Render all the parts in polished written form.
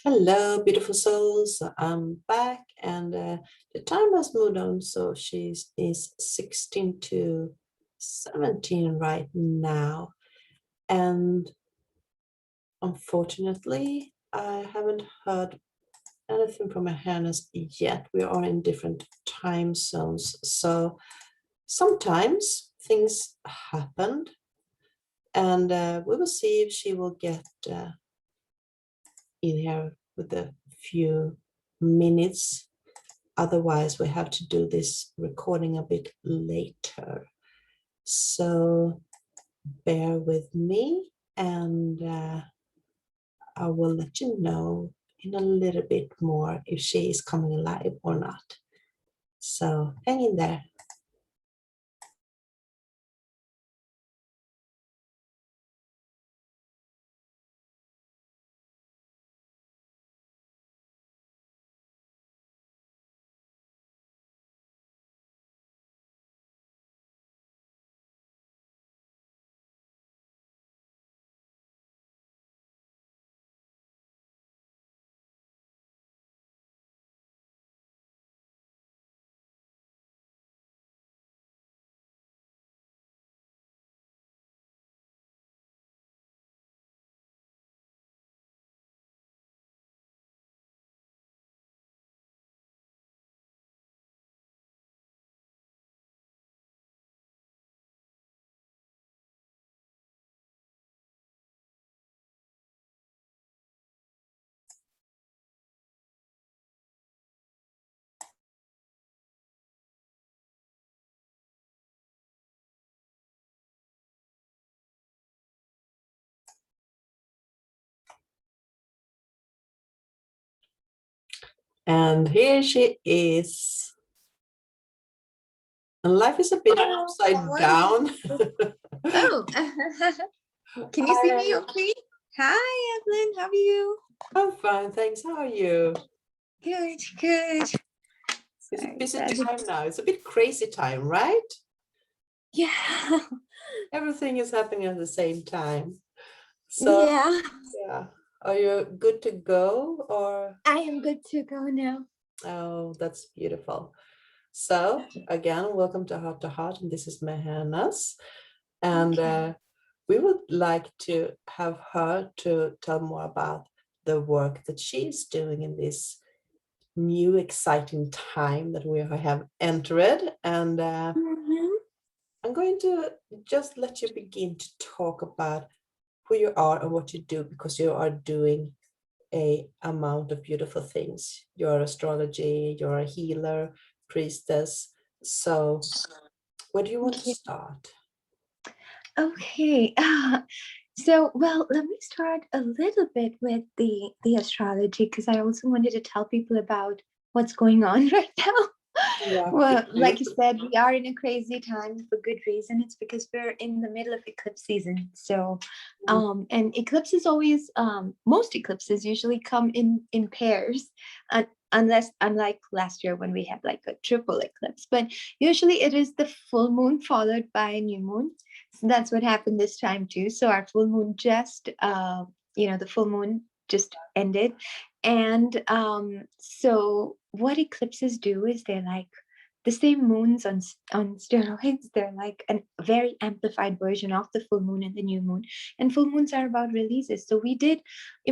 Hello, beautiful souls. I'm back, and the time has moved on. So she is 16 to 17 right now. And unfortunately, I haven't heard anything from her highness yet. We are in different time zones. So sometimes things happened, and we will see if she will get in here with a few minutes. Otherwise, we have to do this recording a bit later. So bear with me, and I will let you know in a little bit more if she is coming live or not. So hang in there. And here she is. And life is a bit upside down. Oh, can you see me okay? Hi, Evelyn. How are you? I'm fine, thanks. How are you? Good, good. It's a busy time now. It's a bit crazy time, right? Yeah. Everything is happening at the same time. So yeah. Are you good to go, or? I am good to go now. Oh, that's beautiful. So again, welcome to Heart, and this is Mehanas. And we would like to have her to tell more about the work that she's doing in this new exciting time that we have entered. And I'm going to just let you begin to talk about who you are and what you do, because you are doing a amount of beautiful things. You're astrology, you're a healer, priestess. So where do you want to start? Okay. So, well, let me start a little bit with the astrology, because I also wanted to tell people about what's going on right now. Yeah, well, like you said, we are in a crazy time for good reason. It's because we're in the middle of eclipse season. So, and eclipses always, most eclipses usually come in pairs, unlike last year when we had like a triple eclipse. But usually it is the full moon followed by a new moon. So that's what happened this time too. So our full moon just, the full moon just ended. And so what eclipses do is they're like the same moons on steroids. They're like a very amplified version of the full moon and the new moon. And full moons are about releases. So it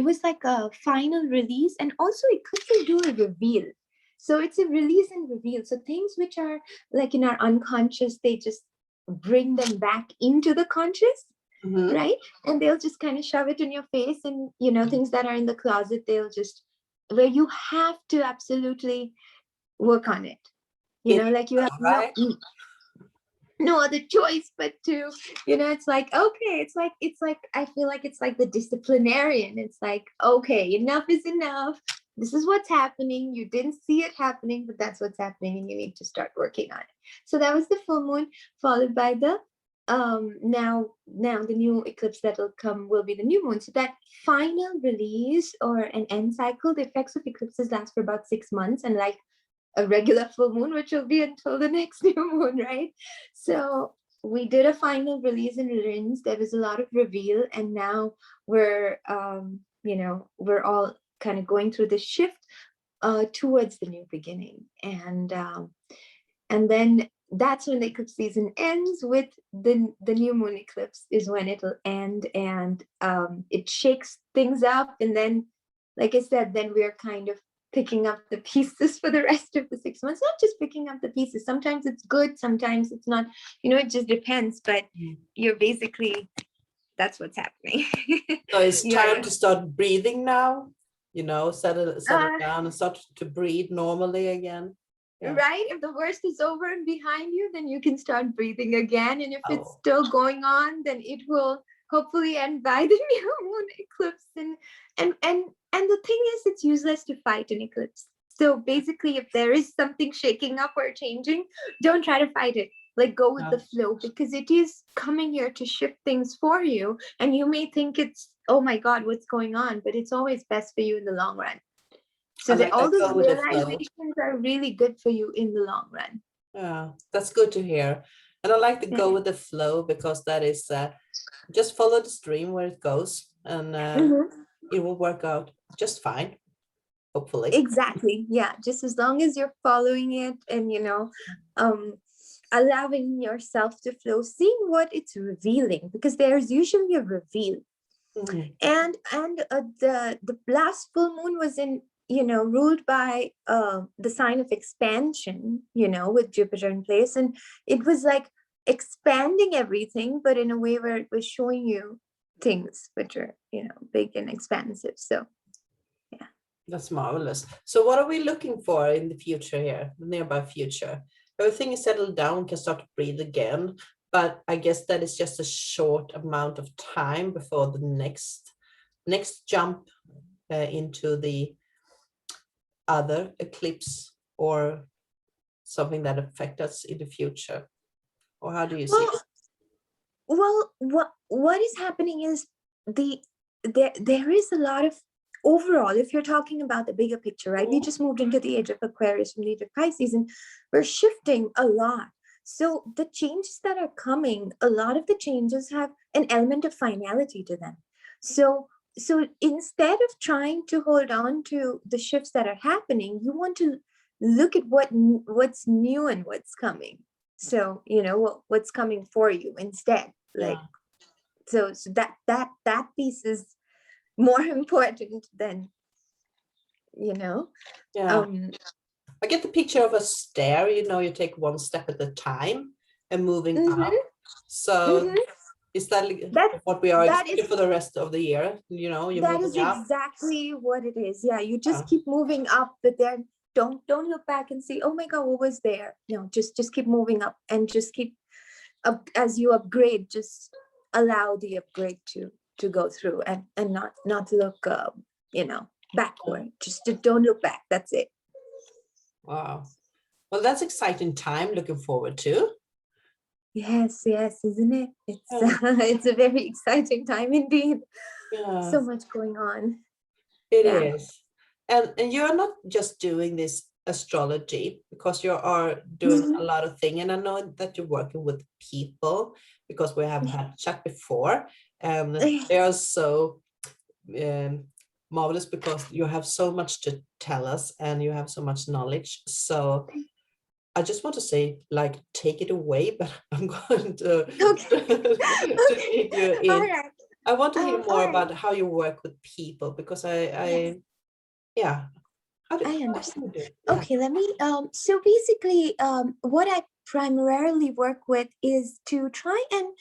was like a final release. And also eclipses do a reveal. So it's a release and reveal. So things which are like in our unconscious, they just bring them back into the conscious. Right? And they'll just kind of shove it in your face, and things that are in the closet, they'll just, where you have to absolutely work on it, like you have no other choice but to, it's like, okay, it's like I feel like it's like the disciplinarian. It's like, okay, enough is enough. This is what's happening. You didn't see it happening, but that's what's happening, and you need to start working on it. So that was the full moon, followed by the now the new eclipse that will come will be the new moon. So that final release or an end cycle, the effects of eclipses last for about 6 months, and like a regular full moon, which will be until the next new moon, right? So we did a final release in Rins. There was a lot of reveal, and now we're we're all kind of going through the shift towards the new beginning. And then that's when the eclipse season ends. With the new moon eclipse is when it'll end, and it shakes things up. And then, like I said, then we're kind of picking up the pieces for the rest of the 6 months. Not just picking up the pieces. Sometimes it's good, sometimes it's not. It just depends. But you're basically, that's what's happening. So it's time to start breathing now. Settle down and start to breathe normally again. Yeah. Right? If the worst is over and behind you, then you can start breathing again. And if it's still going on, then it will hopefully end by the new moon eclipse. And the thing is, it's useless to fight an eclipse. So basically, if there is something shaking up or changing, don't try to fight it. Like, go with the flow, because it is coming here to shift things for you. And you may think it's, oh my God, what's going on? But it's always best for you in the long run. So that all those realizations are really good for you in the long run. Yeah, that's good to hear. And I like to go with the flow, because that is just follow the stream where it goes, and it will work out just fine, hopefully. Exactly. Yeah. Just as long as you're following it and, allowing yourself to flow, seeing what it's revealing, because there's usually a reveal. And the last full moon was in, ruled by the sign of expansion, with Jupiter in place. And it was like expanding everything, but in a way where it was showing you things which are, big and expansive. So, yeah. That's marvelous. So what are we looking for in the future here, the nearby future? Everything is settled down, can start to breathe again. But I guess that is just a short amount of time before the next jump into the other eclipse, or something that affects us in the future. Or how do you see it? Well, what is happening is there is a lot of, overall, if you're talking about the bigger picture, right? We just moved into the age of Aquarius from the age of Pisces, and we're shifting a lot. So the changes that are coming, a lot of the changes have an element of finality to them. So instead of trying to hold on to the shifts that are happening, you want to look at what's new and what's coming. So, what's coming for you instead. Like, so that piece is more important than, I get the picture of a stair, you take one step at a time and moving up. So is that what we are expecting for the rest of the year? That is exactly what it is. Yeah, you just keep moving up, but then don't look back and see, oh my God, what was there? No, just keep moving up, and just keep up as you upgrade. Just allow the upgrade to go through, and not look backward. Just don't look back. That's it. Wow. Well, that's exciting time. Looking forward to. Yes, isn't it? It's a very exciting time indeed. Yeah. So much going on. It is. And you are not just doing this astrology, because you are doing a lot of things. And I know that you're working with people, because we have had chat before. They are so marvelous, because you have so much to tell us and you have so much knowledge. So I just want to say, like, take it away, but I'm going to take you in. Right. I want to hear more about how you work with people, because I understand. Okay, let me, so basically, what I primarily work with is to try and,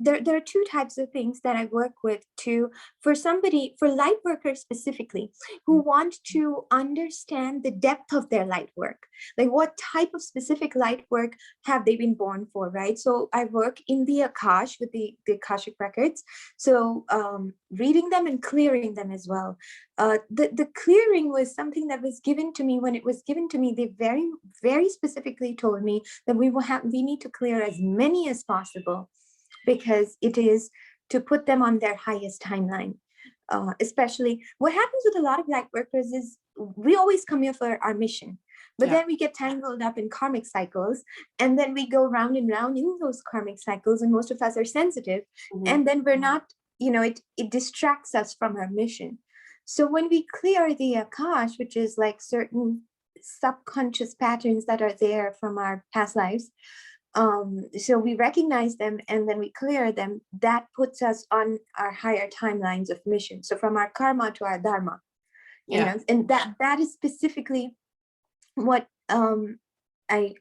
there are two types of things that I work with for light workers specifically, who want to understand the depth of their light work. Like, what type of specific light work have they been born for, right? So I work in the Akash with the Akashic Records. So reading them and clearing them as well. The clearing was something that was given to me. When it was given to me, they very, very specifically told me that we need to clear as many as possible, because it is to put them on their highest timeline. Especially what happens with a lot of light workers is we always come here for our mission, but then we get tangled up in karmic cycles, and then we go round and round in those karmic cycles, and most of us are sensitive, and then we're not, it distracts us from our mission. So when we clear the Akash, which is like certain subconscious patterns that are there from our past lives, so we recognize them and then we clear them, that puts us on our higher timelines of mission. So from our karma to our dharma, you know, and that is specifically what I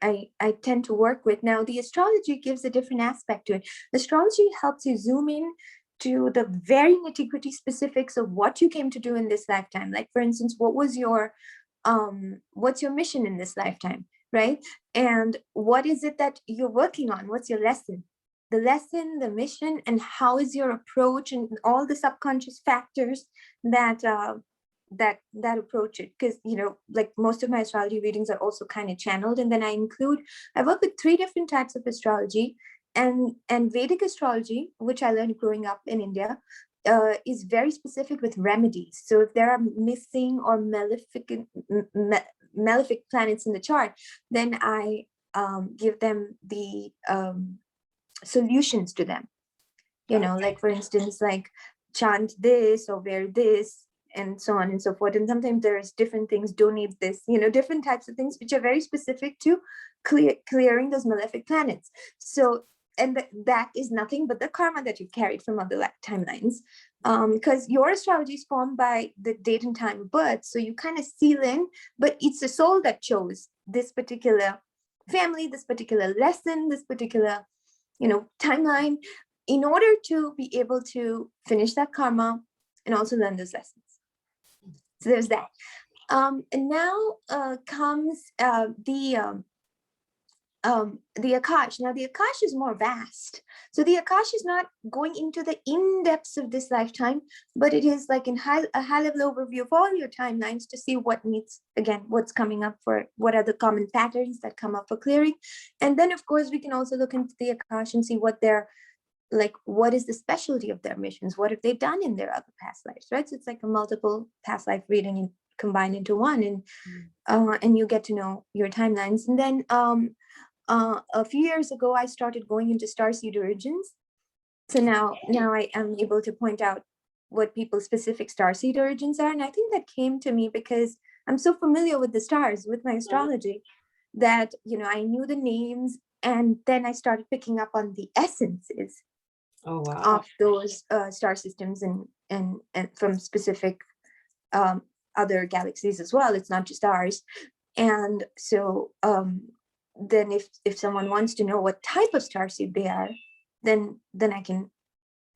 tend to work with. Now, the astrology gives a different aspect to it. Astrology helps you zoom in to the very nitty-gritty specifics of what you came to do in this lifetime. Like, for instance, what's your mission in this lifetime, right? And what is it that you're working on? What's your lesson? The lesson, the mission, and how is your approach, and all the subconscious factors that that approach it. Because, you know, like most of my astrology readings are also kind of channeled, and then I work with 3 different types of astrology, and Vedic astrology, which I learned growing up in India, is very specific with remedies. So if there are missing or malefic planets in the chart, then I give them the solutions to them. You know, like for instance, like chant this or wear this, and so on and so forth. And sometimes there's different things, donate this, you know, different types of things which are very specific to clearing those malefic planets. So, and that is nothing but the karma that you carried from other timelines, because your astrology is formed by the date and time of birth. So you kind of seal in, but it's the soul that chose this particular family, this particular lesson, this particular, you know, timeline, in order to be able to finish that karma and also learn those lessons. So there's that. And now comes the Akash. Now the Akash is more vast. So the Akash is not going into the in-depths of this lifetime, but it is like a high-level overview of all your timelines to see what needs, again, what's coming up, for what are the common patterns that come up for clearing. And then of course we can also look into the Akash and see what they're like, what is the specialty of their missions? What have they done in their other past lives, right? So it's like a multiple past life reading combined into one, and you get to know your timelines. And then a few years ago, I started going into starseed origins. So now I am able to point out what people's specific starseed origins are. And I think that came to me because I'm so familiar with the stars, with my astrology, that, you know, I knew the names, and then I started picking up on the essences of those star systems, and from specific other galaxies as well. It's not just ours. And so then if someone wants to know what type of starseed they are, then I can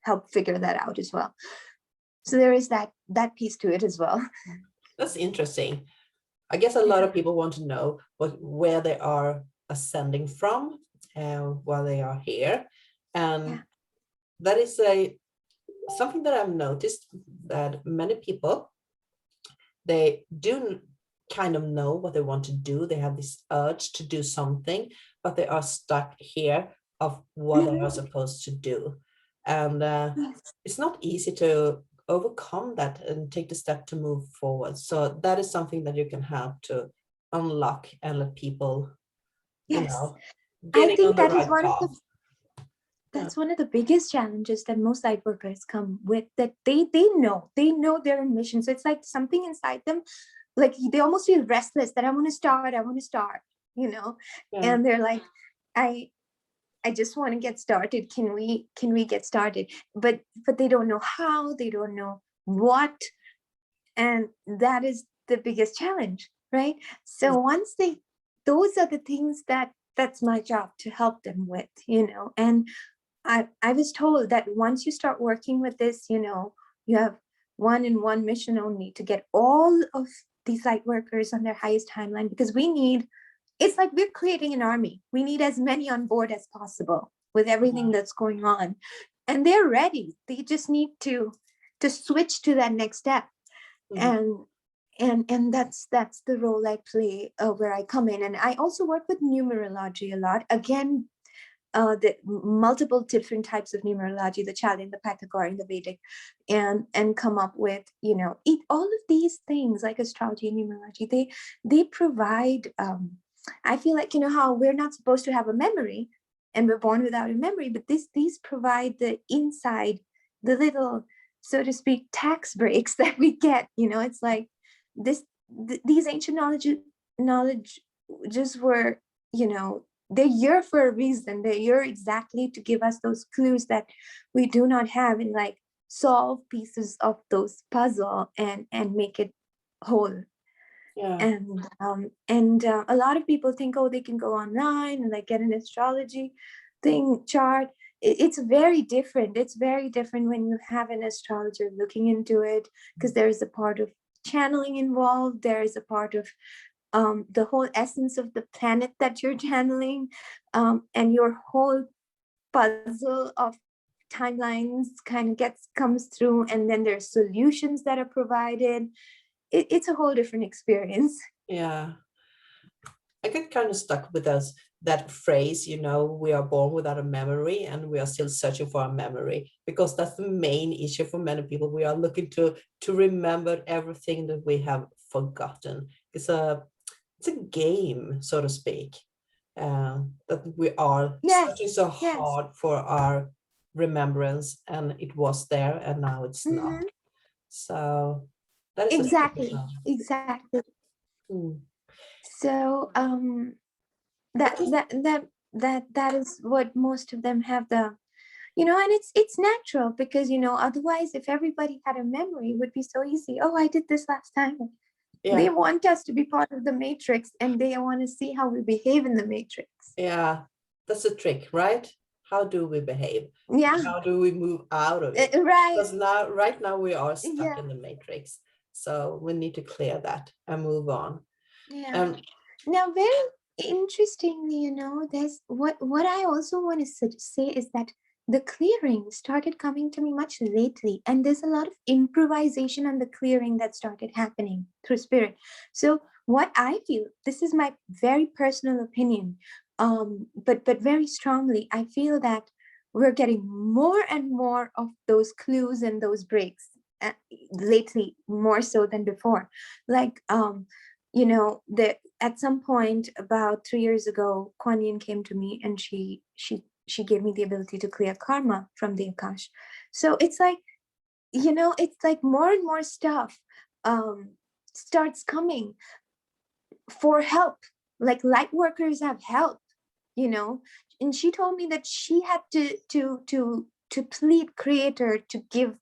help figure that out as well. So there is that piece to it as well. That's interesting. I guess a lot of people want to know where they are ascending from while they are here. And that is something that I've noticed, that many people, they do kind of know what they want to do. They have this urge to do something, but they are stuck here of what they are supposed to do. And it's not easy to overcome that and take the step to move forward. So that is something that you can help to unlock and let people, you know, I think on the that is right one path. of the that's one of the biggest challenges that most light workers come with, that they know they're in mission. So it's like something inside them, like they almost feel restless, that I want to start, you know. And they're like, I just want to get started. Can we get started? But they don't know how, they don't know what. And that is the biggest challenge, right? So once those are the things that's my job to help them with, you know. And I was told that once you start working with this, you know, you have one mission only, to get all of these light workers on their highest timeline, because it's like we're creating an army. We need as many on board as possible with everything that's going on. And they're ready. They just need to switch to that next step. And that's the role I play, where I come in. And I also work with numerology a lot. Again, the multiple different types of numerology, the Chaldean, the Pythagorean, the Vedic, and come up with, you know, all of these things like astrology and numerology. They provide, I feel like, you know, how we're not supposed to have a memory and we're born without a memory, but these provide the inside, the little so to speak, tax breaks that we get. It's like these ancient knowledge just were, they're here for a reason. They're here exactly to give us those clues that we do not have, and like solve pieces of those puzzle and make it whole. Yeah. And a lot of people think, oh, they can go online and like get an astrology chart. It's very different. It's very different when you have an astrologer looking into it, because there is a part of channeling involved. There is a part of the whole essence of the planet that you're channeling, and your whole puzzle of timelines kind of comes through, and then there's solutions that are provided. It's a whole different experience. Yeah. I get kind of stuck with that phrase, we are born without a memory and we are still searching for a memory, because that's the main issue for many people. We are looking to remember everything that we have forgotten. It's a game, so to speak, that we are searching so hard for our remembrance, and it was there and now it's not. So that is exactly. So that is what most of them have, and it's natural, because otherwise, if everybody had a memory, it would be so easy. Oh, I did this last time. Yeah. They want us to be part of the matrix, and they want to see how we behave in the matrix. Yeah, that's the trick, right? How do we behave? Yeah. How do we move out of it? Right. Because right now we are stuck in the matrix. So we need to clear that and move on. Yeah. Now, very interestingly, there's what I also want to say is that the clearing started coming to me much lately, and there's a lot of improvisation on the clearing that started happening through spirit. So what I feel, this is my very personal opinion, but very strongly, I feel that we're getting more and more of those clues and those breaks lately, more so than before. Like at some point about 3 years ago, Kuan Yin came to me, and she gave me the ability to clear karma from the Akash. So it's like, it's like more and more stuff starts coming for help. Like light workers have help, and she told me that she had to plead creator to give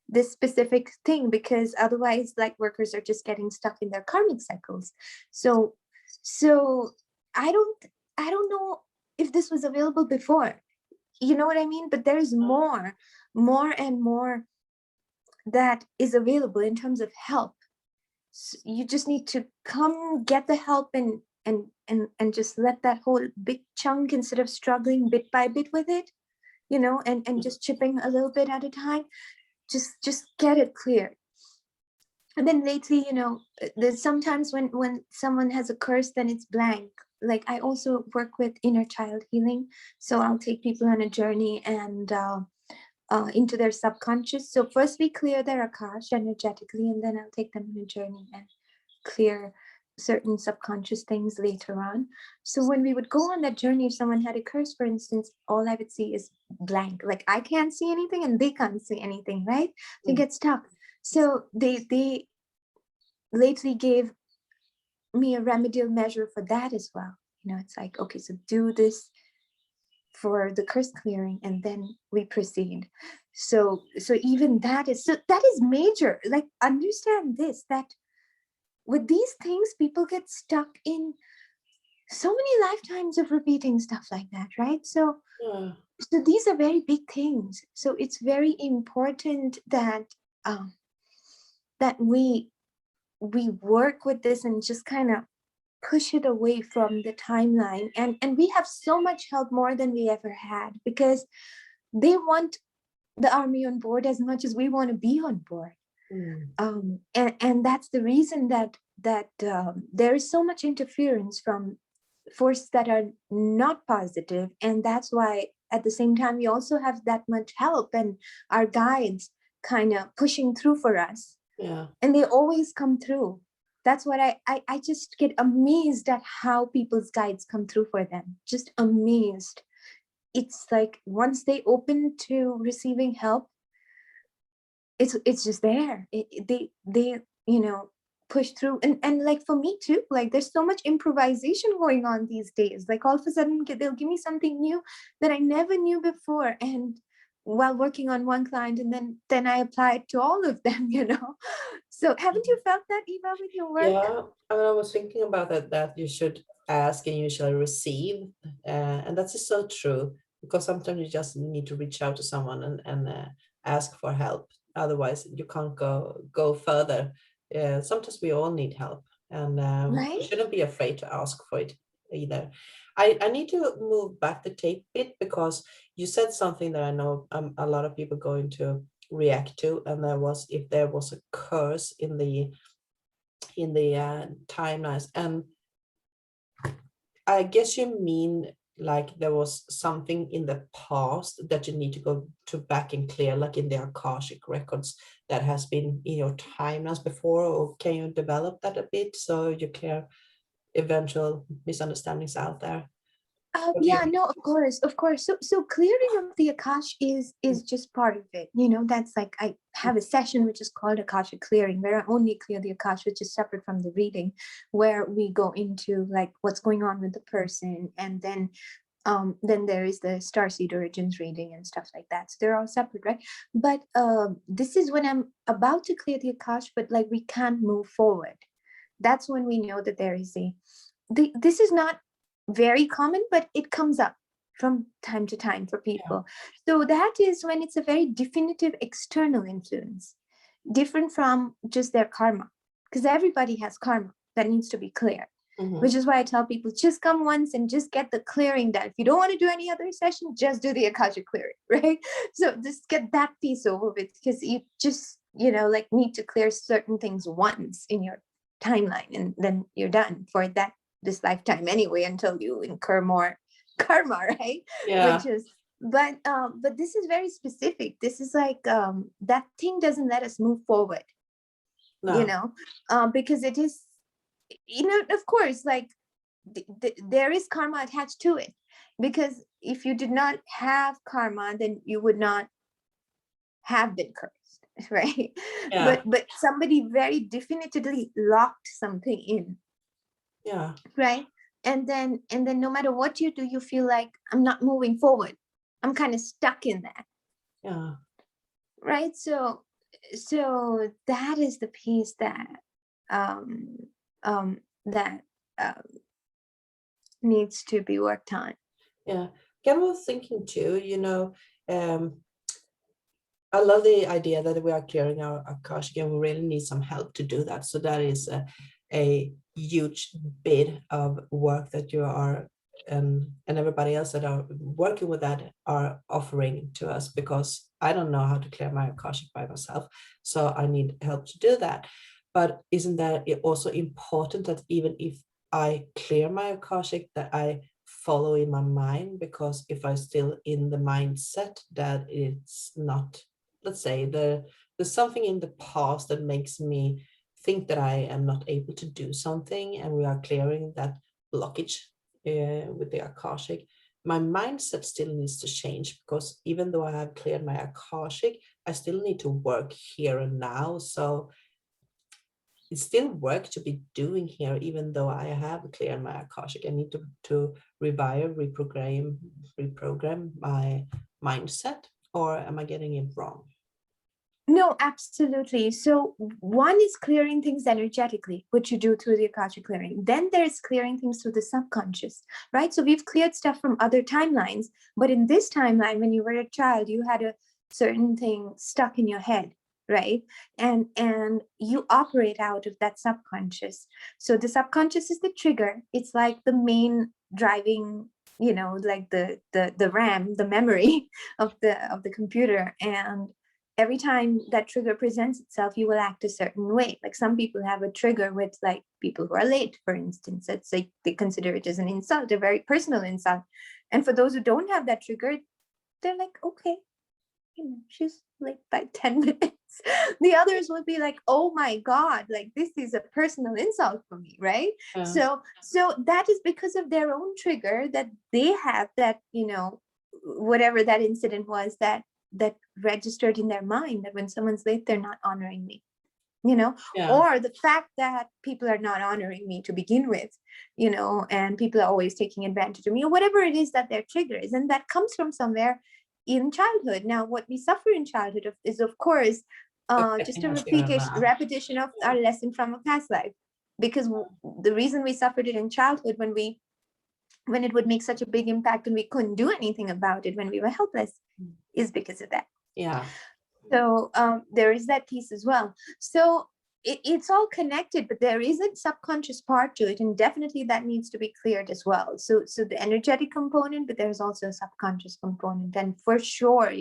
this specific thing, because otherwise light workers are just getting stuck in their karmic cycles. So I don't know if this was available before, you know what I mean? But there's more and more that is available in terms of help. So you just need to come get the help and just let that whole big chunk, instead of struggling bit by bit with it, and just chipping a little bit at a time, just get it clear. And then lately, there's sometimes when someone has a curse, then it's blank. Like I also work with inner child healing, so I'll take people on a journey and into their subconscious. So first we clear their Akash energetically, and then I'll take them on a journey and clear certain subconscious things later on. So when we would go on that journey, if someone had a curse, for instance, all I would see is blank. Like I can't see anything and they can't see anything, right? They get stuck. So they lately gave me a remedial measure for that as well. It's like, okay, so do this for the curse clearing, and then we proceed. So even that is major. Like understand this, that with these things, people get stuck in so many lifetimes of repeating stuff like that, right? So these are very big things. So it's very important that that we work with this and just kind of push it away from the timeline. And we have so much help, more than we ever had, because they want the army on board as much as we want to be on board. And that's the reason that there is so much interference from forces that are not positive, and that's why at the same time we also have that much help and our guides kind of pushing through for us. And they always come through. That's what I just get amazed at how people's guides come through for them. Just amazed. It's like once they open to receiving help, it's just there. They you know, push through. And like for me too, like there's so much improvisation going on these days. Like all of a sudden they'll give me something new that I never knew before, and while working on one client, and then I applied to all of them, you know. So haven't you felt that, Eva, with your work? Yeah, I mean, I was thinking about that you should ask and you shall receive. And that is so true, because sometimes you just need to reach out to someone and ask for help. Otherwise, you can't go further. Sometimes we all need help, and we Right. shouldn't be afraid to ask for it either. I need to move back the tape bit, because you said something that I know a lot of people going to react to, and that was if there was a curse in the timelines. And I guess you mean like there was something in the past that you need to go to back and clear, like in the Akashic records that has been in your timelines before, or can you develop that a bit so you clear eventual misunderstandings out there? What do you Yeah, mean? no, of course, of course. So clearing of the Akash is just part of it. You know, that's like I have a session which is called Akashic clearing, where I only clear the Akash, which is separate from the reading, where we go into like what's going on with the person, and then there is the Starseed origins reading and stuff like that. So they're all separate, right? But this is when I'm about to clear the Akash, but like we can't move forward. That's when we know that there is this is not very common, but it comes up from time to time for Yeah. people. So that is when it's a very definitive external influence, different from just their karma, because everybody has karma that needs to be cleared. Mm-hmm. Which is why I tell people, just come once and just get the clearing done. If you don't want to do any other session, just do the Akashic clearing, right? So just get that piece over with, because you just, you know, like need to clear certain things once in your timeline, and then you're done for this lifetime anyway, until you incur more karma, right? Yeah. Which is, but this is very specific. This is like that thing doesn't let us move forward, you No. know, because it is, you know, of course, like there is karma attached to it, because if you did not have karma, then you would not have been cursed, right? Yeah. But somebody very definitively locked something in, Yeah. right? And then no matter what you do, you feel like I'm not moving forward, I'm kind of stuck in that, Yeah. right? So that is the piece that um that needs to be worked on. Yeah. Again, I was thinking too, um, I love the idea that we are clearing our Akashic, and we really need some help to do that. So that is a huge bit of work that you are, and everybody else that are working with that are offering to us, because I don't know how to clear my Akashic by myself. So I need help to do that. But isn't that also important that even if I clear my Akashic, that I follow in my mind? Because if I still in the mindset that it's not, let's say there's something in the past that makes me think that I am not able to do something, and we are clearing that blockage with the Akashic, my mindset still needs to change, because even though I have cleared my Akashic, I still need to work here and now. So it's still work to be doing here, even though I have cleared my Akashic. I need to reprogram my mindset, or am I getting it wrong? No, absolutely. So one is clearing things energetically, which you do through the Akashic clearing. Then there's clearing things through the subconscious, right? So we've cleared stuff from other timelines, but in this timeline, when you were a child, you had a certain thing stuck in your head, right? And you operate out of that subconscious. So the subconscious is the trigger. It's like the main driving, you know, like the RAM, the memory of the computer. And every time that trigger presents itself, you will act a certain way. Like some people have a trigger with like people who are late, for instance. It's like they consider it as an insult, a very personal insult. And for those who don't have that trigger, they're like, okay, you know, she's late by 10 minutes. The others would be like, oh my God, like this is a personal insult for me, right? Yeah. So that is because of their own trigger that they have, that, you know, whatever that incident was that that registered in their mind that when someone's late, they're not honoring me, Yeah. or the fact that people are not honoring me to begin with, and people are always taking advantage of me, or whatever it is that their trigger is. And that comes from somewhere in childhood. Now, what we suffer in childhood is, of course, just a repetition of our lesson from a past life. Because the reason we suffered it in childhood, when it would make such a big impact and we couldn't do anything about it when we were helpless, is because of that. Yeah. So there is that piece as well. So it's all connected, but there is a subconscious part to it, and definitely that needs to be cleared as well. So the energetic component, but there's also a subconscious component, and for sure,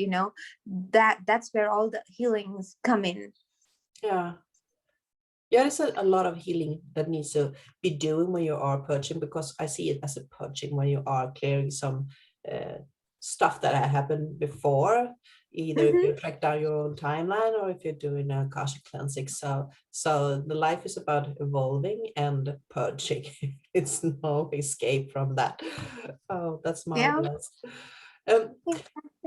that's where all the healings come in. Yeah. Yeah, there's a lot of healing that needs to be doing when you are purging, because I see it as a purging when you are clearing some stuff that happened before, either if you track down your own timeline or if you're doing a Akashic cleansing. So the life is about evolving and purging. It's no escape from that. Oh, that's marvelous. Yeah.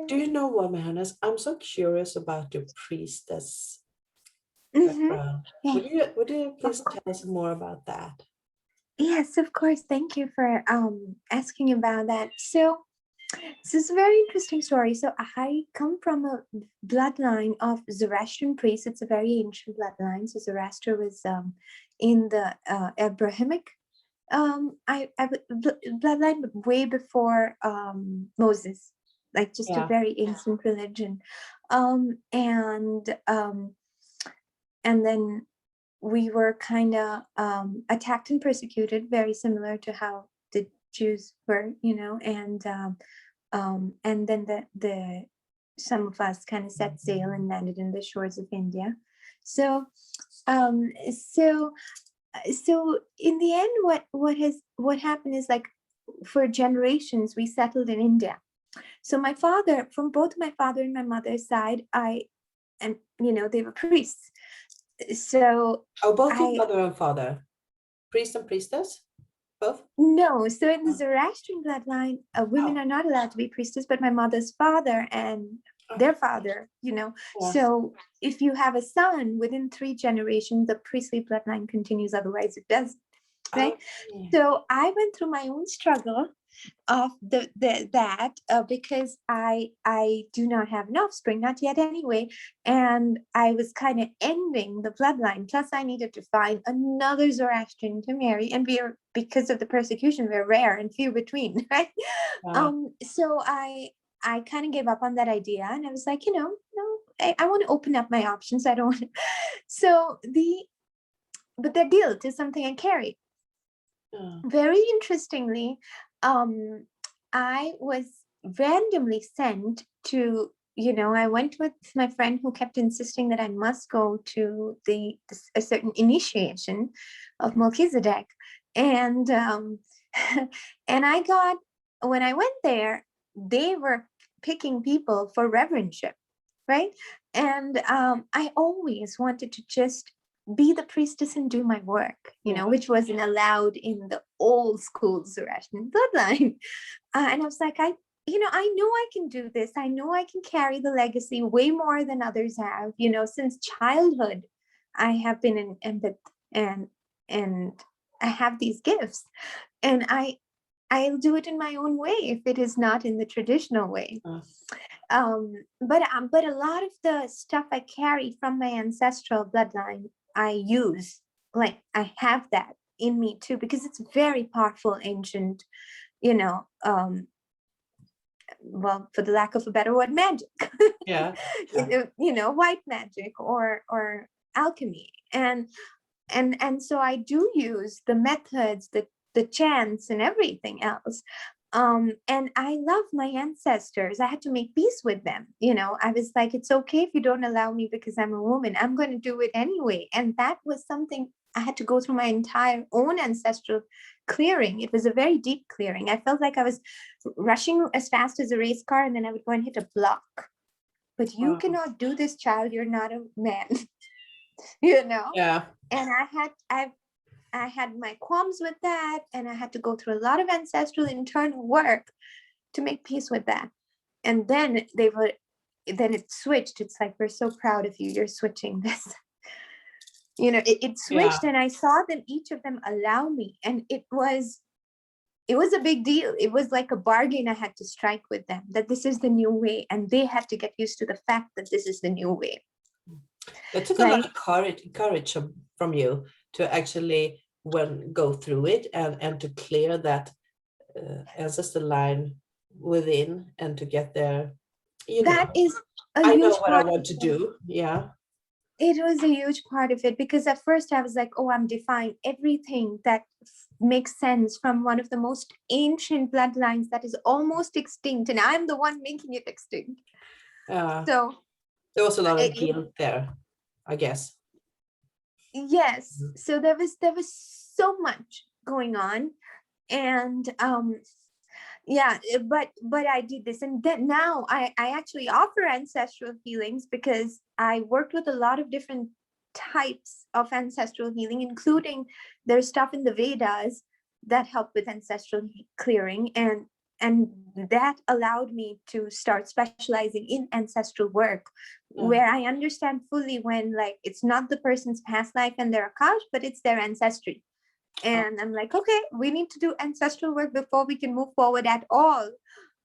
Do you know what, Johannes? I'm so curious about your priestess background. Would you please tell us more about that? Yes, of course. Thank you for asking about that. So this is a very interesting story. So I come from a bloodline of Zoroastrian priests. It's a very ancient bloodline. So Zoroaster was in the Abrahamic bloodline, but way before Moses, like just a very ancient religion. And then we were kind of attacked and persecuted, very similar to how the Jews were, and then the some of us kind of set sail and landed in the shores of India. So in the end, what happened is, like, for generations we settled in India. So my father, from both my father and my mother's side, they were priests. So both your mother and father, priest and priestess, both? No, so in the Zoroastrian bloodline, women are not allowed to be priestess, but my mother's father and their father, So if you have a son within 3 generations, the priestly bloodline continues, otherwise it doesn't, right? So I went through my own struggle of that because I do not have an offspring, not yet anyway, and I was kind of ending the bloodline. Plus, I needed to find another Zoroastrian to marry, and because of the persecution, we're rare and few between, right? So I kind of gave up on that idea, and I was like, no, I want to open up my options. I don't want to. But the guilt is something I carry. Very interestingly, I was randomly sent to, I went with my friend who kept insisting that I must go to a certain initiation of Melchizedek. And when I went there, they were picking people for reverendship, right? And I always wanted to just be the priestess and do my work, which wasn't allowed in the old school Zoroastrian bloodline. And I was like, I know I can do this. I know I can carry the legacy way more than others have. Since childhood, I have been an empath, and I have these gifts, and I'll do it in my own way if it is not in the traditional way. But a lot of the stuff I carry from my ancestral bloodline, I use, like, I have that in me too, because it's very powerful, ancient, well, for the lack of a better word, magic. White magic or alchemy, and so I do use the methods, the chants and everything else. And I love my ancestors. I had to make peace with them. I was like, it's okay if you don't allow me because I'm a woman. I'm going to do it anyway. And that was something I had to go through my entire own ancestral clearing. It was a very deep clearing. I felt like I was rushing as fast as a race car, and then I would go and hit a block. But you cannot do this, child. You're not a man. Yeah. And I had my qualms with that, and I had to go through a lot of ancestral internal work to make peace with that. And then they were then it switched. It's like, we're so proud of you, you're switching this. It switched, and I saw them, each of them allow me, and it was a big deal. It was like a bargain I had to strike with them, that this is the new way, and they had to get used to the fact that this is the new way. It took a lot of courage from you to actually go through it and to clear that ancestor line within, and to get there. That is a I huge know what I part want to do. Yeah. It was a huge part of it, because at first I was like, oh, I'm defying everything that makes sense from one of the most ancient bloodlines that is almost extinct, and I'm the one making it extinct. So there was a lot of guilt there, I guess. Yes. So there was so much going on, and yeah, but I did this, and then now I actually offer ancestral healings, because I worked with a lot of different types of ancestral healing, including there's stuff in the Vedas that help with ancestral clearing, and that allowed me to start specializing in ancestral work, where I understand fully when, like, it's not the person's past life and their Akash, but it's their ancestry. And I'm like, okay, we need to do ancestral work before we can move forward at all,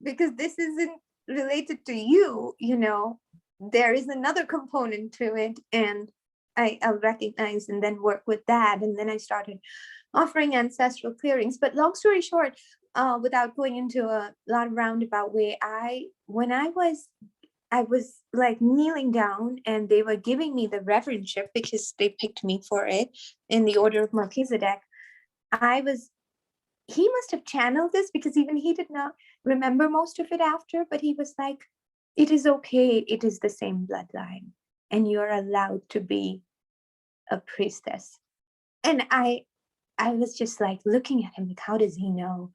because this isn't related to you, there is another component to it, and I'll recognize and then work with that. And then I started offering ancestral clearings. But long story short, without going into a lot of roundabout way, I was like kneeling down, and they were giving me the reverendship, because they picked me for it in the order of Melchizedek. He must have channeled this, because even he did not remember most of it after, but he was like, it is okay, it is the same bloodline, and you're allowed to be a priestess. And I was just like looking at him, like, how does he know?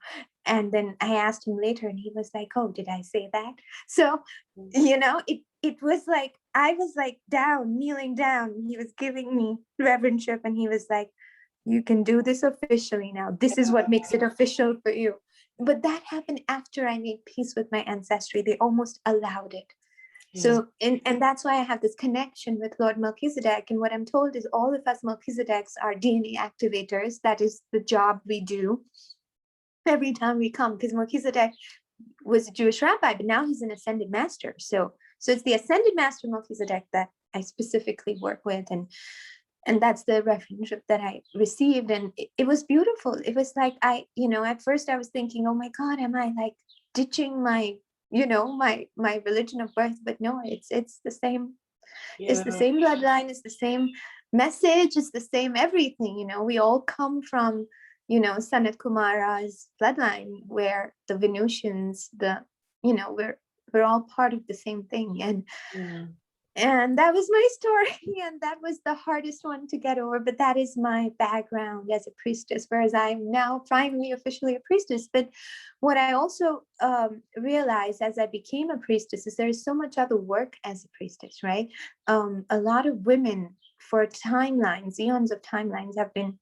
And then I asked him later, and he was like, oh, did I say that? So, it was like, I was like kneeling down. He was giving me reverendship, and he was like, you can do this officially now. This is what makes it official for you. But that happened after I made peace with my ancestry. They almost allowed it. Yeah. So, and that's why I have this connection with Lord Melchizedek. And what I'm told is all of us Melchizedeks are DNA activators. That is the job we do every time we come, because Melchizedek was a Jewish rabbi, but now he's an ascended master. So it's the ascended master Melchizedek that I specifically work with, and that's the referendship that I received. And it was beautiful. It was like, at first I was thinking, oh my God, am I like ditching my religion of birth? But no, it's the same. Yeah. It's the same bloodline. It's the same message. It's the same everything. We all come from, Sanat Kumara's bloodline, where the Venusians, we're all part of the same thing. And that was my story, and that was the hardest one to get over. But that is my background as a priestess, whereas I'm now finally officially a priestess. But what I also realized as I became a priestess is there's so much other work as a priestess, right? A lot of women, for timelines, eons of timelines, have been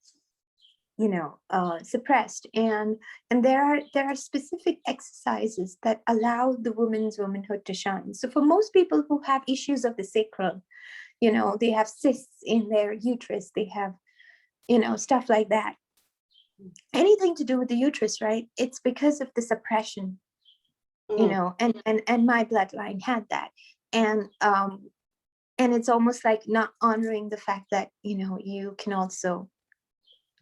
suppressed, and there are specific exercises that allow the woman's womanhood to shine. So for most people who have issues of the sacral, they have cysts in their uterus, they have stuff like that, anything to do with the uterus, right? It's because of the suppression, and my bloodline had that, and it's almost like not honoring the fact that you can also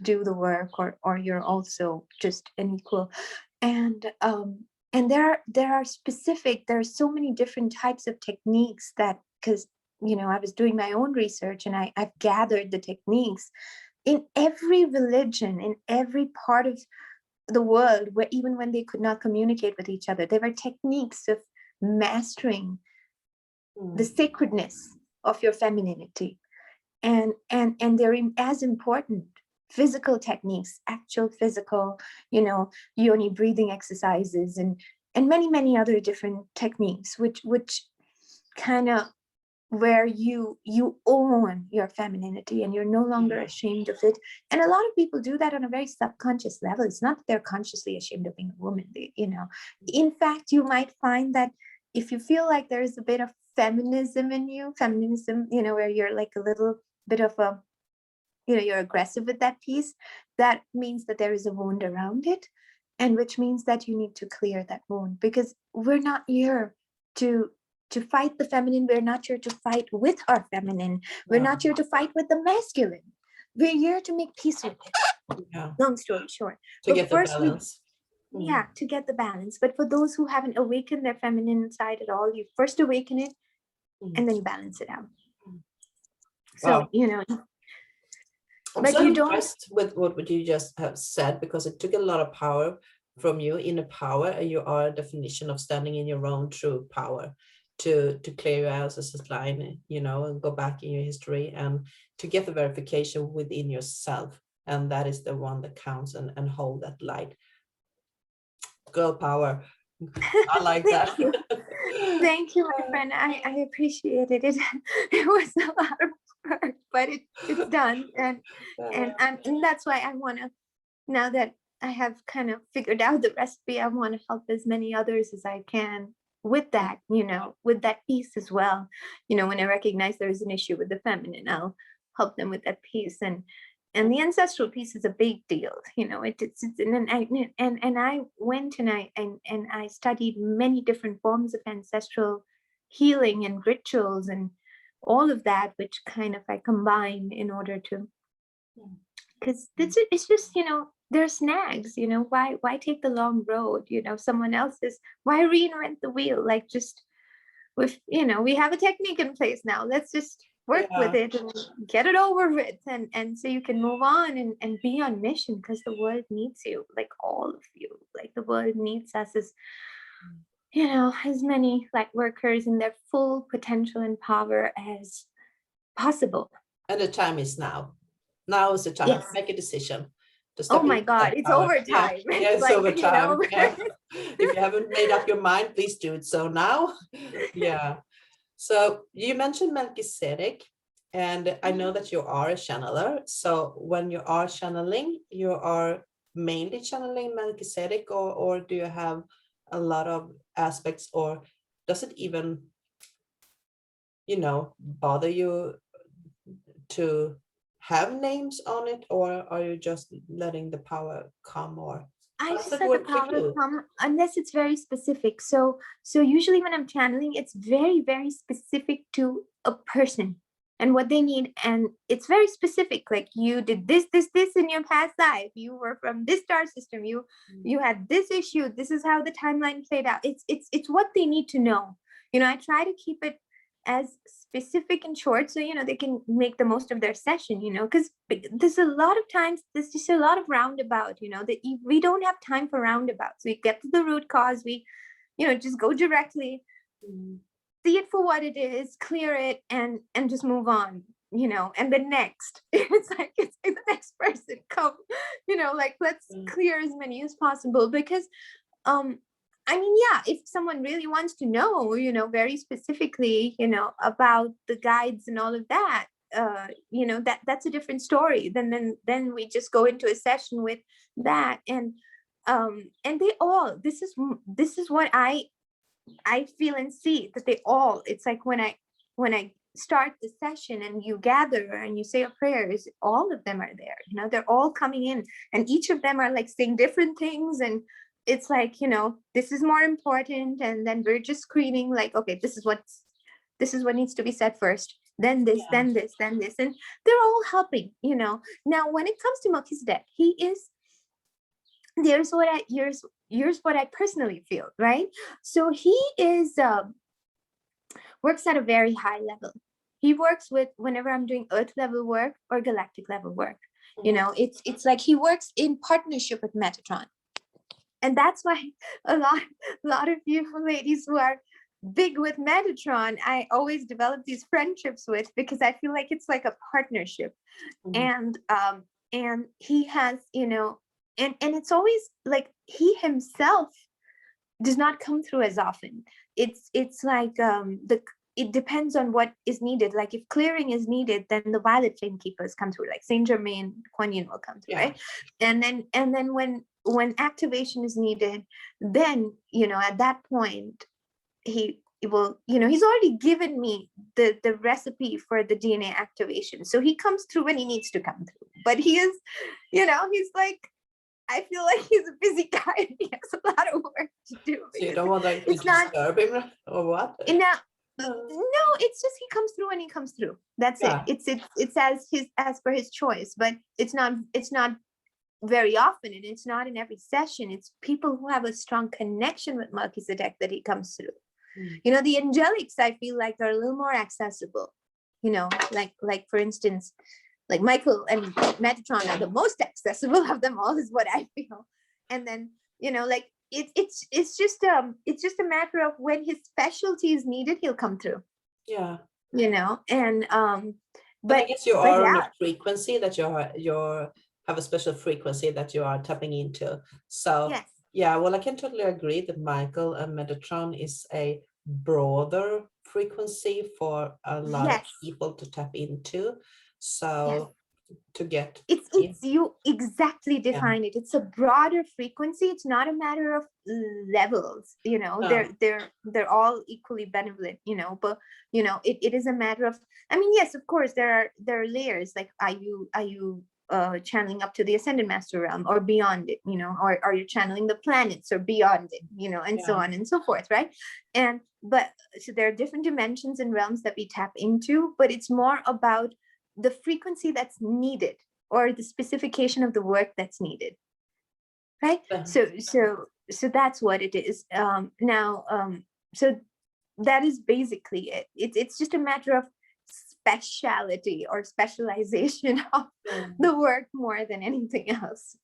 do the work, or you're also just an equal. And there are so many different types of techniques that, because I was doing my own research, and I've gathered the techniques in every religion, in every part of the world, where even when they could not communicate with each other, there were techniques of mastering the sacredness of your femininity, and they're as important physical techniques, actual physical, yoni breathing exercises, and many other different techniques, which kind of, where you own your femininity, and you're no longer ashamed of it. And a lot of people do that on a very subconscious level. It's not that they're consciously ashamed of being a woman. In fact, you might find that if you feel like there's a bit of feminism in you, where you're like a little bit of a, you're aggressive with that piece, that means that there is a wound around it, and which means that you need to clear that wound, because we're not here to fight the feminine. We're not here to fight with our feminine. We're not here to fight with the masculine. We're here to make peace with it. Yeah. Long story short. To get the balance. Yeah, to get the balance. But for those who haven't awakened their feminine side at all, you first awaken it, and then you balance it out. So, I'm but so you impressed with what you just have said, because it took a lot of power from you, inner power, and you are a definition of standing in your own true power to clear your out as a line, and go back in your history and to get the verification within yourself. And that is the one that counts, and hold that light. Girl power. I like that. Thank you, my friend. I appreciate it. It was a lot of work, but it's done. And that's why I want to, now that I have kind of figured out the recipe, I want to help as many others as I can with that, with that piece as well. When I recognize there's an issue with the feminine, I'll help them with that piece. And the ancestral piece is a big deal, and I went and I studied many different forms of ancestral healing and rituals and all of that, which kind of I combine in order to, because it's just, there's snags, why take the long road, someone else's, why reinvent the wheel, like just with, we have a technique in place now, let's just work with it and get it over with, and so you can move on and be on mission, because the world needs you, like all of you, like the world needs us as, as many light workers in their full potential and power as possible. And the time is now. Now is the time. Yes. Make a decision. Oh my God, it's overtime. Yeah, it's like, overtime. Yeah. If you haven't made up your mind, please do it so now. Yeah. So you mentioned Melchizedek, and I know that you are a channeler. So when you are channeling, you are mainly channeling Melchizedek, or do you have a lot of aspects, or does it even, bother you to have names on it, or are you just letting the power come? Or I just let the power come, unless it's very specific. So usually when I'm channeling, it's very, very specific to a person and what they need. And it's very specific, like you did this in your past life. You were from this star system. You had this issue. This is how the timeline played out. It's what they need to know. I try to keep it as specific and short, so they can make the most of their session, because there's a lot of times, there's just a lot of roundabout, that we don't have time for roundabouts. We get to the root cause, we just go directly, see it for what it is, clear it, and just move on, and the next it's like the next person come, like let's clear as many as possible, because if someone really wants to know, very specifically, about the guides and all of that, that's a different story. Then we just go into a session with that, and they all, this is what I feel and see, that they all, it's like when I start the session and you gather and you say your prayers, all of them are there, they're all coming in, and each of them are like saying different things, and it's like, this is more important, and then we're just screening, like, okay, this is what needs to be said first, then this, then this, then this, and they're all helping, Now, when it comes to Melchizedek, here's what I personally feel, right? So he is works at a very high level. He works with, whenever I'm doing earth level work or galactic level work, it's like he works in partnership with Metatron. And that's why a lot of you ladies who are big with Metatron, I always develop these friendships with, because I feel like it's like a partnership. And he has, and it's always like he himself does not come through as often. It's like it depends on what is needed. Like if clearing is needed, then the violet flame keepers come through, like Saint Germain, Kuan Yin will come through, right? And then when activation is needed, then at that point he well, he's already given me the recipe for the DNA activation. So he comes through when he needs to come through. But he is, he's like, I feel like he's a busy guy and he has a lot of work to do. So you don't want to It's not disturb him or what? no, it's just he comes through when he comes through. That's it. It's as per his choice, but it's not very often, and it's not in every session. It's people who have a strong connection with Melchizedek that he comes through. The angelics, I feel like, are a little more accessible, like for instance, like Michael and Metatron are the most accessible of them all, is what I feel. And then, like it's just a matter of when his specialty is needed, he'll come through. Yeah. And but I guess you are on a frequency that you're have a special frequency that you are tapping into. So yes. Yeah, well, I can totally agree that Michael and Metatron is a broader frequency for a lot of people to tap into. So to get it's you exactly define it. It's a broader frequency. It's not a matter of levels, they're all equally benevolent, but it is a matter of, I mean, yes, of course there are layers, like are you channeling up to the ascended master realm or beyond it, or are you channeling the planets or beyond it, and so on and so forth, right? But so there are different dimensions and realms that we tap into, but it's more about the frequency that's needed or the specification of the work that's needed, right? So that's what it is. So that is basically it. It's just a matter of speciality or specialization of the work more than anything else.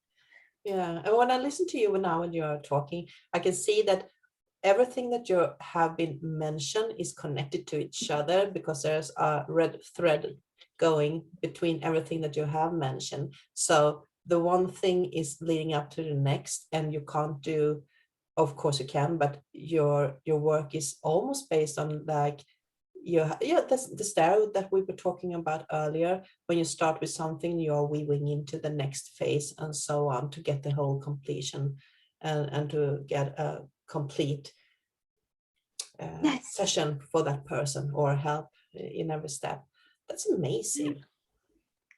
Yeah, and when I listen to you now when you're talking, I can see that everything that you have been mentioned is connected to each other, because there's a red thread going between everything that you have mentioned. So the one thing is leading up to the next, and you can't do, of course you can, but your work is almost based on like that's the style that we were talking about earlier. When you start with something, you're weaving into the next phase and so on to get the whole completion and to get a complete session for that person or help in every step. That's amazing.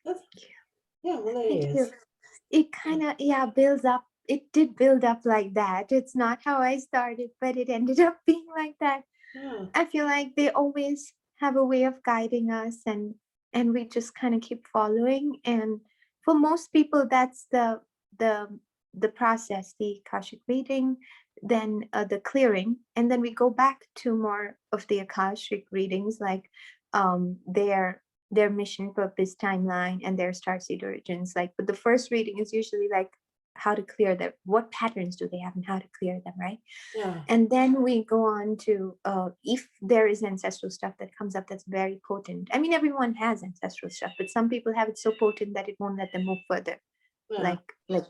Yeah, well, it is. It kind of builds up. It did build up like that. It's not how I started, but it ended up being like that. Yeah. I feel like they always have a way of guiding us, and we just kind of keep following. And for most people, that's the process, the Akashic reading, then the clearing, and then we go back to more of the Akashic readings, like their mission, purpose, timeline, and their starseed origins. But the first reading is usually like how to clear them, what patterns do they have and how to clear them, right? Yeah. And then we go on to if there is ancestral stuff that comes up that's very potent. I mean, everyone has ancestral stuff, but some people have it so potent that it won't let them move further. Yeah.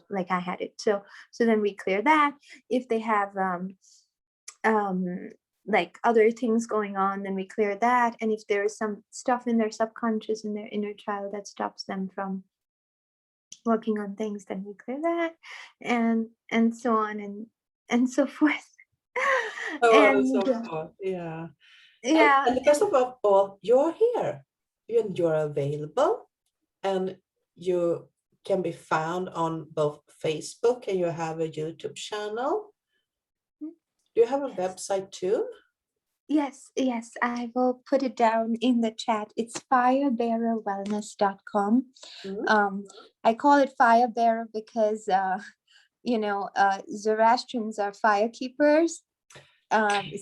Like I had it. So then we clear that. If they have like other things going on, then we clear that. And if there is some stuff in their subconscious, in their inner child, that stops them from working on things, then we clear that, and so on and so forth. Yeah. Yeah. And the best of all, you're here and you're available, and you can be found on both Facebook, and you have a YouTube channel. Do you have a website too? Yes, I will put it down in the chat. It's firebearerwellness.com. I call it Firebearer because Zoroastrians are fire keepers. We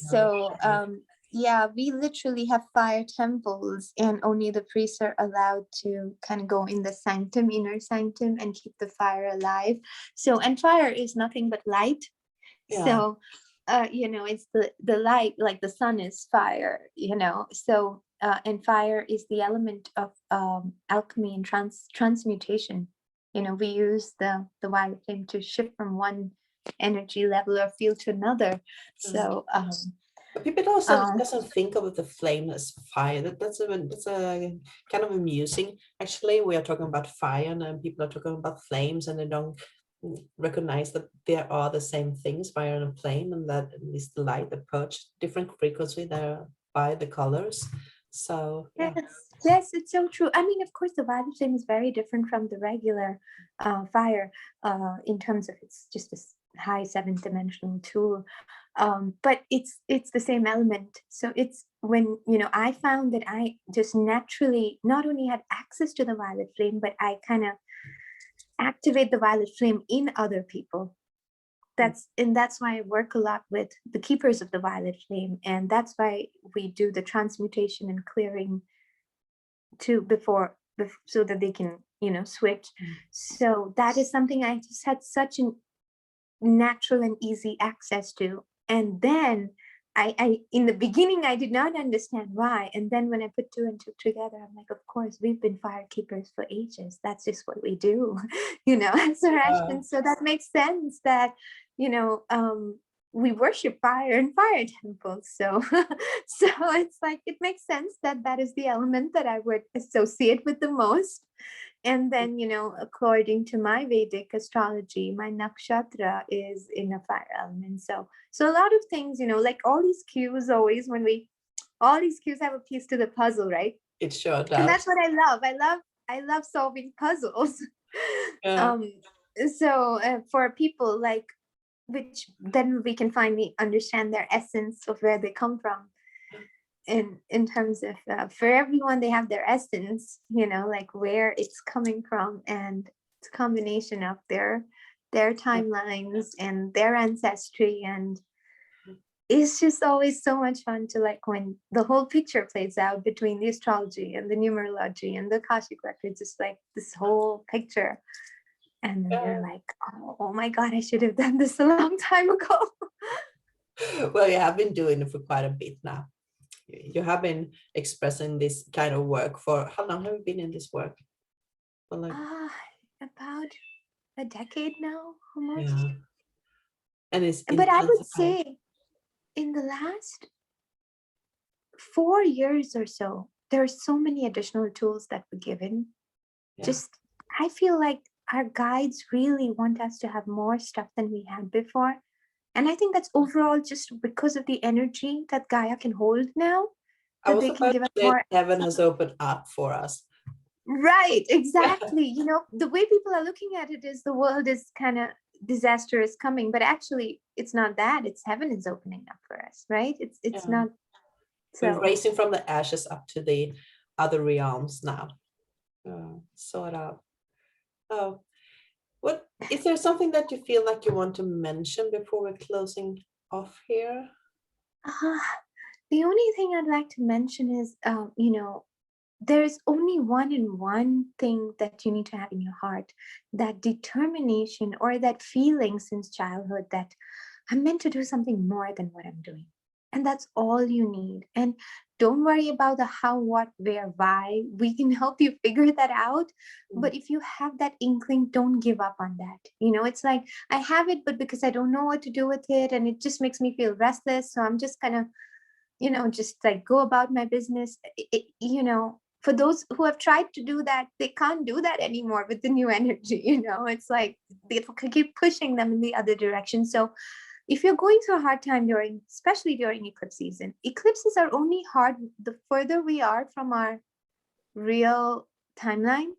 literally have fire temples, and only the priests are allowed to kind of go in the sanctum, inner sanctum, and keep the fire alive. And fire is nothing but light. Yeah. So it's the light, like the sun is fire, and fire is the element of alchemy and transmutation. We use the violet flame to shift from one energy level or field to another. So people doesn't think of the flame as fire. That's a kind of amusing. Actually, we are talking about fire, and then people are talking about flames, and they don't recognize that there are the same things via a plane, and that is the light approach different frequency there by the colors. So yeah. Yes, it's so true. I mean, of course, the violet flame is very different from the regular fire in terms of it's just this high seventh dimensional tool, but it's the same element. So it's when I found that I just naturally not only had access to the violet flame, but I kind of activate the violet flame in other people. That's why I work a lot with the keepers of the violet flame, and that's why we do the transmutation and clearing before so that they can switch. So that is something I just had such a natural and easy access to. And then I in the beginning I did not understand why, and then when I put two and two together, I'm like, of course, we've been fire keepers for ages. That's just what we do, as Zoroastrians. So that makes sense that we worship fire in fire temples. So so it's like it makes sense that that is the element that I would associate with the most. And then, according to my Vedic astrology, my nakshatra is in a fire element. So a lot of things, like all these cues always, all these cues have a piece to the puzzle, right? It sure does. And that's what I love. I love solving puzzles. Yeah. So for people which then we can finally understand their essence of where they come from. In terms of for everyone, they have their essence, like where it's coming from, and it's a combination of their timelines and their ancestry, and it's just always so much fun to when the whole picture plays out between the astrology and the numerology and the Akashic Records. It's like this whole picture, and then you're like, oh my god, I should have done this a long time ago. Well, you have been doing it for quite a bit now. You have been expressing this kind of work for how long have you been in this work? For about a decade now, almost. Yeah. And it's but I would say in the last 4 years or so, there are so many additional tools that were given. I feel like our guides really want us to have more stuff than we had before. And I think that's overall just because of the energy that Gaia can hold now. That they can give us more. Heaven has opened up for us. Right, exactly. The way people are looking at it is the world is kind of disaster is coming, but actually it's not that. It's heaven is opening up for us, right? It's not. So we're raising from the ashes up to the other realms now. Sort of. Oh, what is there something that you feel like you want to mention before we're closing off here? The only thing I'd like to mention is, there's only one thing that you need to have in your heart, that determination or that feeling since childhood that I'm meant to do something more than what I'm doing. And that's all you need. And don't worry about the how, what, where, why. We can help you figure that out. But if you have that inkling, don't give up on that. It's like, I have it, but because I don't know what to do with it, and it just makes me feel restless. So I'm just gonna, just go about my business. For those who have tried to do that, they can't do that anymore with the new energy. It's like they keep pushing them in the other direction. So if you're going through a hard time especially during eclipse season, eclipses are only hard the further we are from our real timeline,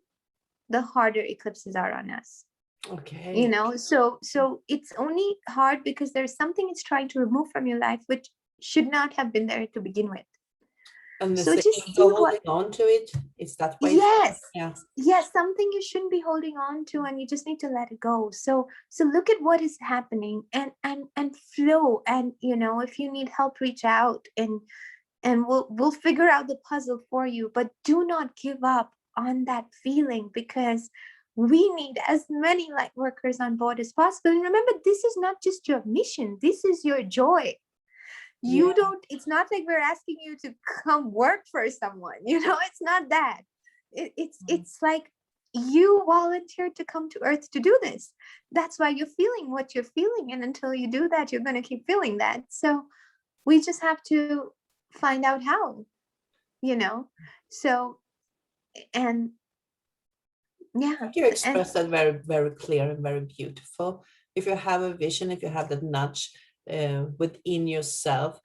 the harder eclipses are on us. Okay. So it's only hard because there's something it's trying to remove from your life, which should not have been there to begin with. And so just holding on to it. Is that way? Yes, something you shouldn't be holding on to, and you just need to let it go. So look at what is happening and flow. And if you need help, reach out, and we'll figure out the puzzle for you. But do not give up on that feeling, because we need as many light workers on board as possible. And remember, this is not just your mission, this is your joy. It's not like we're asking you to come work for someone, it's not that. It's like you volunteered to come to earth to do this. That's why you're feeling what you're feeling, and until you do that, you're going to keep feeling that. So we just have to find out how, so, and Yeah. You And express that very, very clear and very beautiful. If you have a vision, if you have that nudge within yourself,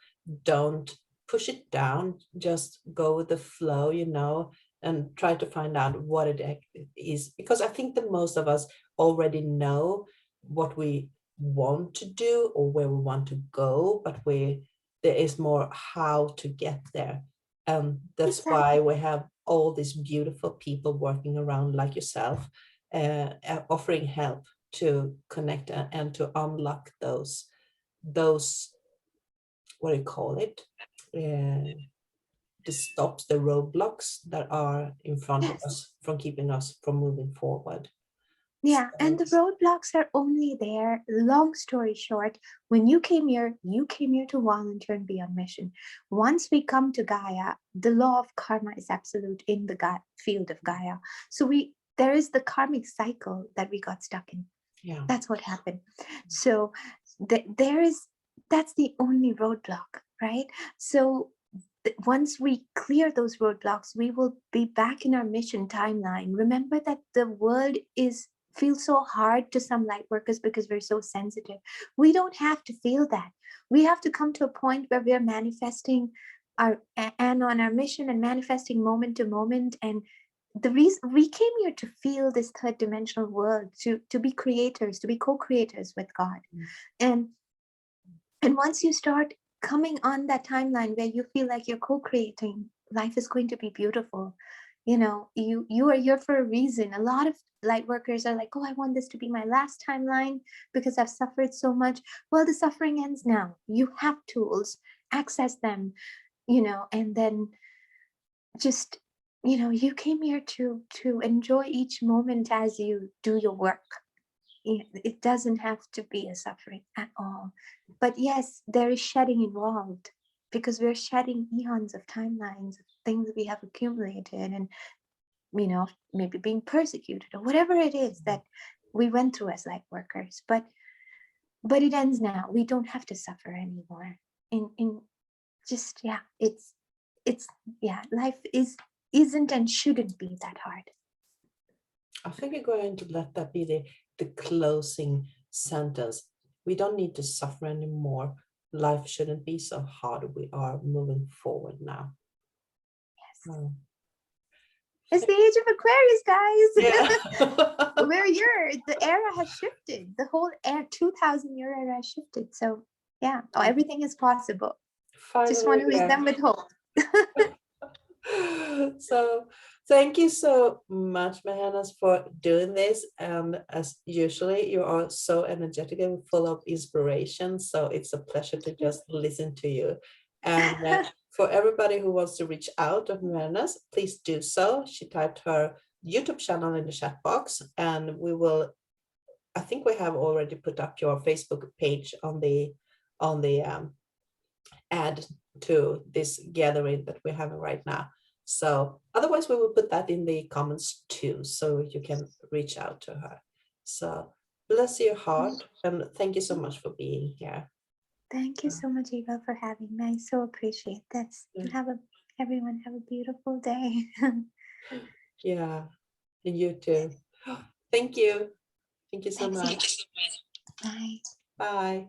don't push it down. Just go with the flow, you know, and try to find out what it is. Because I think that most of us already know what we want to do or where we want to go, but there is more how to get there. That's why we have all these beautiful people working around like yourself, offering help to connect and to unlock those what do you call it? The stops, the roadblocks that are in front of us from keeping us from moving forward. Yeah, and the roadblocks are only there. Long story short, when you came here to volunteer and be on mission. Once we come to Gaia, the law of karma is absolute in the field of Gaia. So there is the karmic cycle that we got stuck in. Yeah, that's what happened. So that's the only roadblock, right? So once we clear those roadblocks, we will be back in our mission timeline. Remember that the world feels so hard to some light workers because we're so sensitive. We don't have to feel that. We have to come to a point where we're manifesting and on our mission and manifesting moment to moment. And the reason we came here to feel this third dimensional world, to be creators, to be co-creators with God. And once you start coming on that timeline where you feel like you're co-creating, life is going to be beautiful. You know, you are here for a reason. A lot of light workers are like, oh, I want this to be my last timeline because I've suffered so much. Well, the suffering ends now. You have tools, access them, you know, and then just, you know, you came here to enjoy each moment as you do your work. It doesn't have to be a suffering at all. But yes, there is shedding involved because we're shedding eons of timelines of things we have accumulated and, you know, maybe being persecuted or whatever it is that we went through as light workers. But it ends now. We don't have to suffer anymore. In just, yeah, it's yeah, life isn't and shouldn't be that hard. I think we're going to let that be the closing sentence. We don't need to suffer anymore. Life shouldn't be so hard. We are moving forward now. Yes. It's the age of Aquarius, guys. Yeah. The era has shifted. The whole 2000-year era has shifted. So yeah, everything is possible. Finally, just want to leave them with hope. So thank you so much, Mehanas, for doing this. And as usually, you are so energetic and full of inspiration. So it's a pleasure to just listen to you. And for everybody who wants to reach out to Mehanas, please do so. She typed her YouTube channel in the chat box, and I think we have already put up your Facebook page on the add to this gathering that we're having right now. So otherwise we will put that in the comments too, so you can reach out to her. So bless your heart, and thank you so much for being here. Thank you so much, Eva, for having me. I so appreciate that. Everyone have a beautiful day. Yeah, and you too. Thank you. Thank you so much. Bye. Bye.